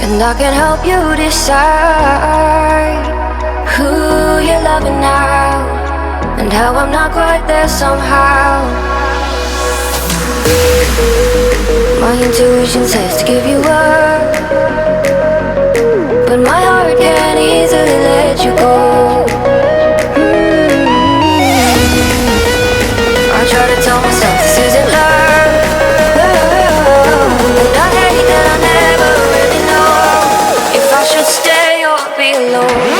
And I can help you decide who you're loving now, and how I'm not quite there somehow. My intuition says to give you up, but my heart can't easily let you go. I try to tell myself this isn't love, and I hate that I never really know if I should stay or be alone.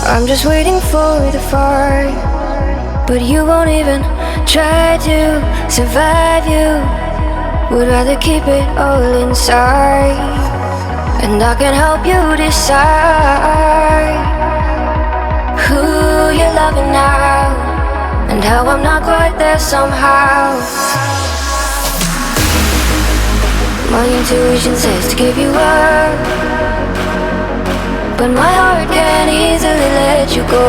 I'm just waiting for the fire, but you won't even try to survive. You would rather keep it all inside, and I can help you decide who you're loving now, and how I'm not quite there somehow. My intuition says to give you up, but my heart can't easily let you go.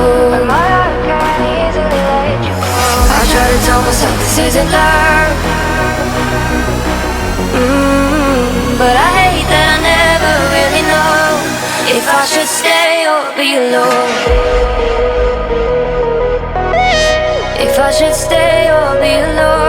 I try to tell myself this isn't love, but I hate that I never really know if I should stay or be alone. If I should stay or be alone.